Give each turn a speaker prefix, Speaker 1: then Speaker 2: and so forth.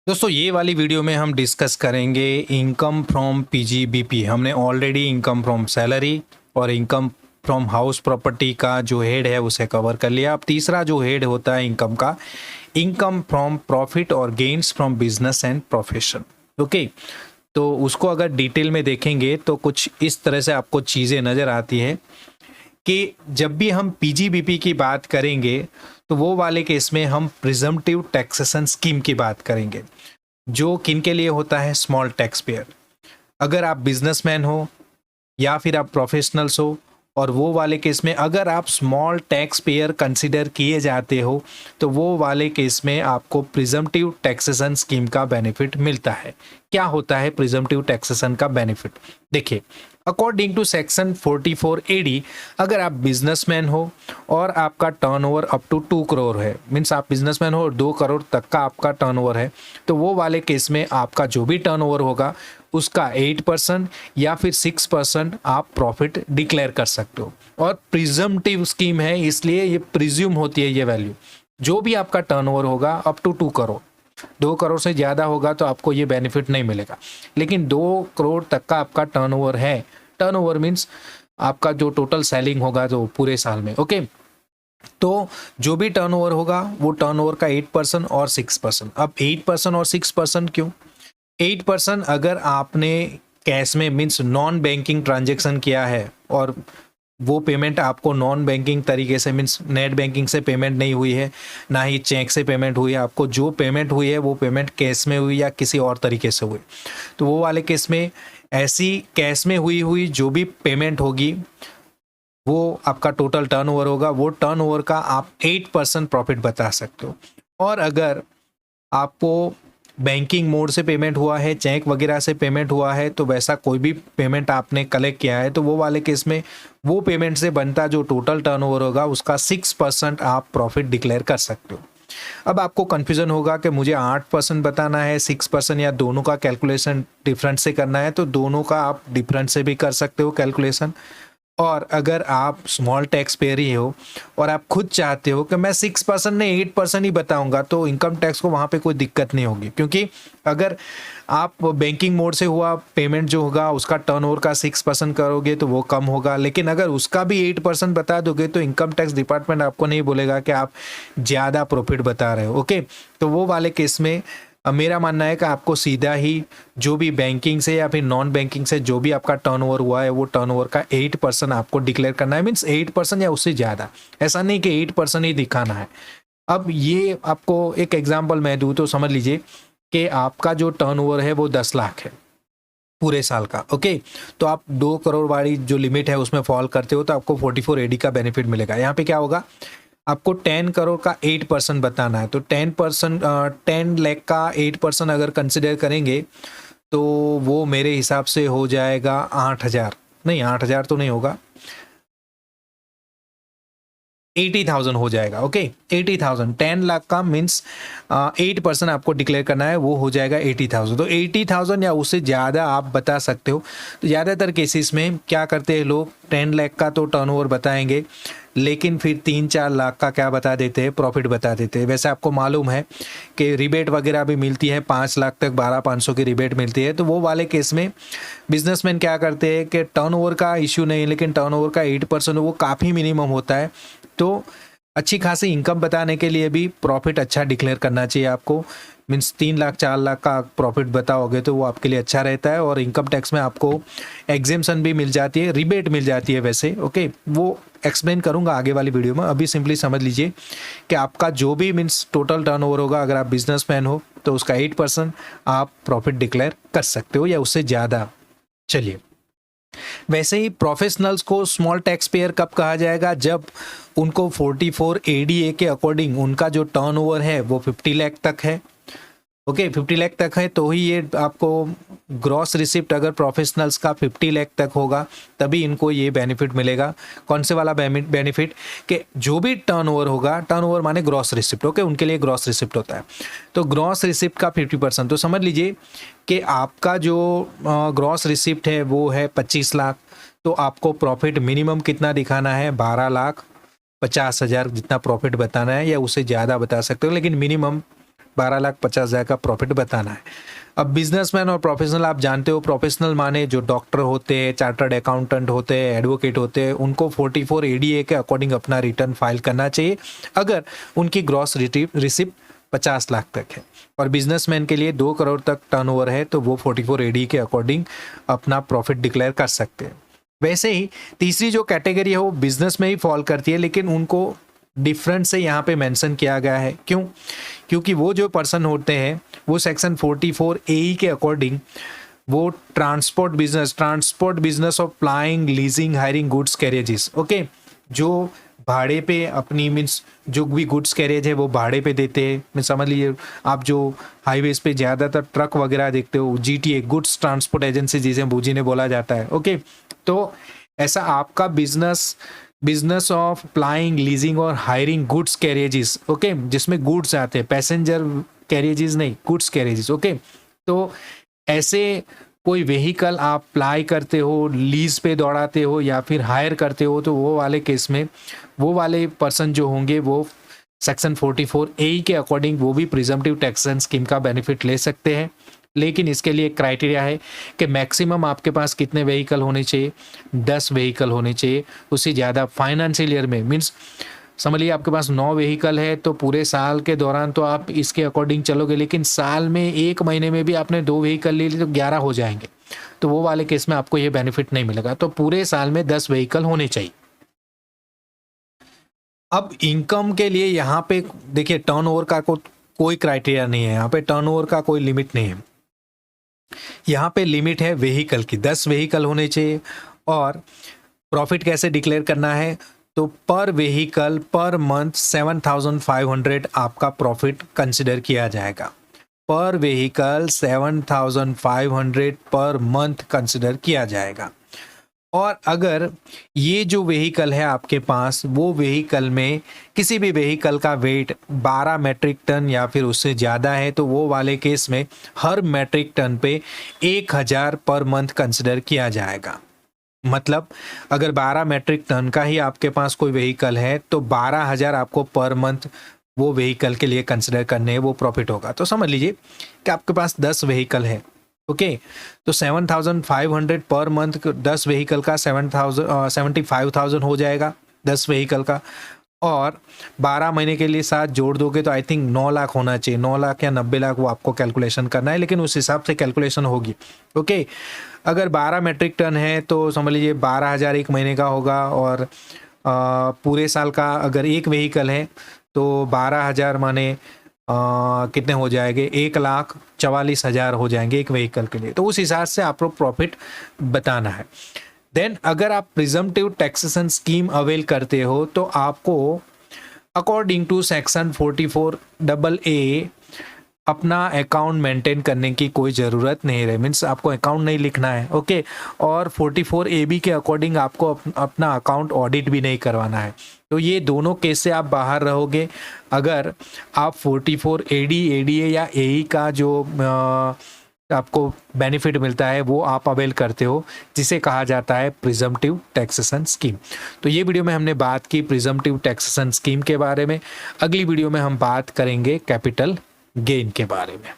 Speaker 1: दोस्तों ये वाली वीडियो में हम डिस्कस करेंगे इनकम फ्रॉम पीजीबीपी। हमने ऑलरेडी इनकम फ्रॉम सैलरी और इनकम फ्रॉम हाउस प्रॉपर्टी का जो हेड है उसे कवर कर लिया। अब तीसरा जो हेड होता है इनकम का, इनकम फ्रॉम प्रॉफिट और gains from business and profession. Okay, तो उसको अगर डिटेल में देखेंगे तो कुछ इस तरह से आपको चीज़ें नज़र आती है कि जब भी हम पीजीबीपी की बात करेंगे तो वो वाले केस में हम प्रिजम्पटिव टैक्सेशन स्कीम की बात करेंगे, जो किन के लिए होता है, स्मॉल टैक्स पेयर। अगर आप बिजनेसमैन हो या फिर आप प्रोफेशनल्स हो, और वो वाले केस में अगर आप स्मॉल टैक्स पेयर कंसिडर किए जाते हो तो वो वाले केस में आपको प्रिजम्पटिव टैक्सेशन स्कीम का बेनिफिट मिलता है। क्या होता है प्रिजम्पटिव टैक्सेशन का बेनिफिट? देखिए, अकॉर्डिंग टू सेक्शन 44 एडी, अगर आप बिजनेसमैन हो और आपका टर्नओवर अप टू 2 करोड़ है, मीन्स आप बिजनेसमैन हो और 2 करोड़ तक का आपका टर्नओवर है, तो वो वाले केस में आपका जो भी टर्नओवर होगा उसका 8% या फिर 6% आप प्रॉफिट डिक्लेयर कर सकते हो। और प्रिजम्पटिव स्कीम है इसलिए ये प्रिज्यूम होती है ये वैल्यू। जो भी आपका टर्नओवर होगा अप टू 2 करोड़, 2 करोड़ से ज़्यादा होगा तो आपको ये बेनिफिट नहीं मिलेगा। लेकिन 2 करोड़ तक का आपका टर्नओवर है, टर्नओवर मीन्स आपका जो टोटल सेलिंग होगा जो पूरे साल में, ओके, तो जो भी टर्नओवर होगा वो टर्नओवर का 8% और 6%। अब 8% और 6% क्यों? 8% अगर आपने कैश में मीन्स नॉन बैंकिंग ट्रांजेक्शन किया है और वो पेमेंट आपको नॉन बैंकिंग तरीके से मीन्स नेट बैंकिंग से पेमेंट नहीं हुई है, ना ही चेक से पेमेंट हुई है, आपको जो पेमेंट हुई है वो पेमेंट कैश में हुई या किसी और तरीके से हुई, तो वो वाले केस में ऐसी कैश में हुई जो भी पेमेंट होगी वो आपका टोटल टर्नओवर होगा, वो टर्नओवर का आप 8% प्रॉफिट बता सकते हो। और अगर आपको बैंकिंग मोड से पेमेंट हुआ है, चेक वगैरह से पेमेंट हुआ है, तो वैसा कोई भी पेमेंट आपने कलेक्ट किया है तो वो वाले केस में वो पेमेंट से बनता जो टोटल टर्नओवर होगा उसका 6% आप प्रॉफिट डिक्लेयर कर सकते हो। अब आपको कन्फ्यूजन होगा कि मुझे 8% बताना है, 6% या दोनों का कैलकुलेशन डिफरेंट से करना है, तो दोनों का आप डिफरेंट से भी कर सकते हो कैलकुलेशन। और अगर आप स्मॉल टैक्स पेयर ही हो और आप खुद चाहते हो कि मैं 6% नहीं 8% ही बताऊंगा, तो इनकम टैक्स को वहाँ पे कोई दिक्कत नहीं होगी, क्योंकि अगर आप बैंकिंग मोड से हुआ पेमेंट जो होगा उसका टर्नओवर का 6% करोगे तो वो कम होगा। लेकिन अगर उसका भी 8% बता दोगे तो इनकम टैक्स डिपार्टमेंट आपको नहीं बोलेगा कि आप ज़्यादा प्रॉफिट बता रहे हो। ओके, तो वो वाले केस में मेरा मानना है कि आपको सीधा ही जो भी बैंकिंग से या फिर नॉन बैंकिंग से जो भी आपका टर्नओवर हुआ है वो टर्नओवर का 8% आपको डिक्लेयर करना है, मीन्स 8% या उससे ज़्यादा, ऐसा नहीं कि 8% ही दिखाना है। अब ये आपको एक एग्जांपल मैं दूँ तो समझ लीजिए कि आपका जो टर्नओवर है वो 10 लाख है पूरे साल का, ओके, तो आप 2 करोड़ वाली जो लिमिट है उसमें फॉल करते हो तो आपको 44 एडी का बेनिफिट मिलेगा। यहाँ पे क्या होगा, आपको 10 करोड़ का 8% बताना है, तो 10% 10 लाख का 8% अगर कंसिडर करेंगे तो वो मेरे हिसाब से हो जाएगा 8,000, नहीं 8,000 तो नहीं होगा, 80,000 हो जाएगा। ओके, 80,000, 10 लाख का मीन्स 8% आपको डिक्लेयर करना है, वो हो जाएगा 80,000। तो 80,000 या उससे ज़्यादा आप बता सकते हो। तो ज़्यादातर केसेस में क्या करते हैं लोग, 10 लाख का तो टर्नओवर बताएंगे लेकिन फिर 3-4 लाख का क्या बता देते हैं, प्रॉफिट बता देते हैं। वैसे आपको मालूम है कि रिबेट वगैरह भी मिलती है, 5 लाख तक 12,500 की रिबेट मिलती है। तो वो वाले केस में बिजनेसमैन क्या करते हैं कि टर्नओवर का इश्यू नहीं, लेकिन टर्नओवर का 8% वो काफ़ी मिनिमम होता है, तो अच्छी खासी इनकम बताने के लिए भी प्रॉफिट अच्छा डिक्लेयर करना चाहिए आपको। मीन्स 3 लाख 4 लाख का प्रॉफिट बताओगे तो वो आपके लिए अच्छा रहता है, और इनकम टैक्स में आपको एग्जेम्पशन भी मिल जाती है, रिबेट मिल जाती है वैसे। ओके, वो एक्सप्लेन करूंगा आगे वाली वीडियो में। अभी सिंपली समझ लीजिए कि आपका जो भी मीन्स टोटल टर्नओवर होगा, अगर आप बिजनेसमैन हो तो उसका 8% आप प्रॉफिट डिक्लेयर कर सकते हो या उससे ज़्यादा। चलिए, वैसे ही प्रोफेशनल्स को स्मॉल टैक्स पेयर कब कहा जाएगा, जब उनको 44 एडीए के अकॉर्डिंग उनका जो टर्नओवर है वो 50 लाख तक है। ओके, 50 लाख तक है तो ही ये आपको ग्रॉस रिसिप्ट अगर प्रोफेशनल्स का 50 लाख तक होगा तभी इनको ये बेनिफिट मिलेगा। कौन से वाला बेनिफिट, कि जो भी टर्नओवर होगा, टर्नओवर माने ग्रॉस रिसिप्ट, ओके, उनके लिए ग्रॉस रिसिप्ट होता है, तो ग्रॉस रिसिप्ट का 50%। तो समझ लीजिए कि आपका जो ग्रॉस रिसिप्ट है वो है 25 लाख, तो आपको प्रॉफिट मिनिमम कितना दिखाना है, 12,50,000 जितना प्रॉफिट बताना है, या उससे ज़्यादा बता सकते हो, लेकिन मिनिमम 12,50,000 का प्रॉफिट बताना है। अब बिजनेसमैन और प्रोफेशनल आप जानते हो, प्रोफेशनल माने जो डॉक्टर होते हैं, चार्टर्ड अकाउंटेंट होते हैं, एडवोकेट होते हैं, उनको 44 एडीए के अकॉर्डिंग अपना रिटर्न फाइल करना चाहिए अगर उनकी ग्रॉस रिसिप्ट 50 लाख तक है। और बिजनेसमैन के लिए 2 करोड़ तक टर्नओवर है तो वो 44 एडी के अकॉर्डिंग अपना प्रॉफिट डिक्लेयर कर सकते हैं। वैसे ही तीसरी जो कैटेगरी है वो बिजनेस में ही फॉल करती है, लेकिन उनको डिफरेंट से यहाँ पे मेंशन किया गया है। क्यों? क्योंकि वो जो पर्सन होते हैं वो सेक्शन 44 ए के अकॉर्डिंग वो transport business of flying, leasing, hiring goods carriages, okay, जो भाड़े पे अपनी मीन्स जो भी गुड्स कैरेज है वो भाड़े पे देते हैं। मैं समझ लीजिए आप जो हाईवेज पे ज़्यादातर ट्रक वगैरह देखते हो, जीटीए गुड्स ट्रांसपोर्ट एजेंसी जिसे बूजी ने बोला जाता है, ओके। तो ऐसा आपका बिजनेस ऑफ फ्लाइंग, लीजिंग और हायरिंग गुड्स कैरेजेस, ओके, जिसमें गुड्स आते हैं, पैसेंजर कैरेजेस नहीं, गुड्स कैरेजेस, ओके। तो ऐसे कोई व्हीकल आप फ्लाई करते हो, लीज पे दौड़ाते हो या फिर हायर करते हो, तो वो वाले केस में वो वाले पर्सन जो होंगे वो सेक्शन 44 ए के अकॉर्डिंग वो भी प्रिजम्पटिव टैक्सेशन स्कीम का बेनिफिट ले सकते हैं। लेकिन इसके लिए एक क्राइटेरिया है कि मैक्सिमम आपके पास कितने व्हीकल होने चाहिए, 10 व्हीकल होने चाहिए। उससे ज़्यादा फाइनेंशियल ईयर में मीन्स समझ लीजिए आपके पास 9 व्हीकल है तो पूरे साल के दौरान तो आप इसके अकॉर्डिंग चलोगे, लेकिन साल में 1 महीने में भी आपने 2 व्हीकल ले ली तो 11 हो जाएंगे, तो वो वाले केस में आपको ये बेनिफिट नहीं मिलेगा। तो पूरे साल में 10 व्हीकल होने चाहिए। अब इनकम के लिए यहाँ पे देखिए टर्नओवर का कोई क्राइटेरिया नहीं है, यहाँ पे टर्नओवर का कोई लिमिट नहीं है। यहाँ पे लिमिट है व्हीकल की, 10 व्हीकल होने चाहिए। और प्रॉफिट कैसे डिक्लेयर करना है, तो पर व्हीकल पर मंथ 7,500 आपका प्रॉफिट कंसिडर किया जाएगा। पर व्हीकल 7,500 पर मंथ कंसिडर किया जाएगा। और अगर ये जो व्हीकल है आपके पास, वो व्हीकल में किसी भी व्हीकल का वेट 12 मेट्रिक टन या फिर उससे ज़्यादा है तो वो वाले केस में हर मेट्रिक टन पे 1,000 पर मंथ कंसिडर किया जाएगा। मतलब अगर 12 मेट्रिक टन का ही आपके पास कोई व्हीकल है तो 12,000 आपको पर मंथ वो व्हीकल के लिए कंसिडर करने हैं, वो प्रॉफिट होगा। तो समझ लीजिए कि आपके पास 10 व्हीकल है, ओके, तो 7,500 पर मंथ 10 व्हीकल का 75,000 हो जाएगा 10 व्हीकल का। और 12 महीने के लिए साथ जोड़ दोगे तो आई थिंक 9 लाख होना चाहिए, 9 लाख या 90 लाख, वो आपको कैलकुलेशन करना है, लेकिन उस हिसाब से कैलकुलेशन होगी, ओके। अगर 12 मेट्रिक टन है तो समझ लीजिए 12,000 एक महीने का होगा। और पूरे साल का अगर एक व्हीकल है तो 12,000 माने कितने हो जाएंगे, 1,44,000 हो जाएंगे एक व्हीकल के लिए। तो उस हिसाब से आपको प्रॉफिट बताना है। देन अगर आप प्रिजम्पटिव टैक्सेशन स्कीम अवेल करते हो तो आपको अकॉर्डिंग टू सेक्शन 44 AA अपना अकाउंट मेंटेन करने की कोई ज़रूरत नहीं है, मीन्स आपको अकाउंट नहीं लिखना है, ओके। और 44 AB के अकॉर्डिंग आपको अपना अकाउंट ऑडिट भी नहीं करवाना है। तो ये दोनों केस से आप बाहर रहोगे अगर आप 44 ADA या AE का जो आपको बेनिफिट मिलता है वो आप अवेल करते हो, जिसे कहा जाता है प्रिजम्पटिव टैक्सेशन स्कीम। तो ये वीडियो में हमने बात की प्रिजम्पटिव टैक्सेशन स्कीम के बारे में। अगली वीडियो में हम बात करेंगे कैपिटल गेन के बारे में।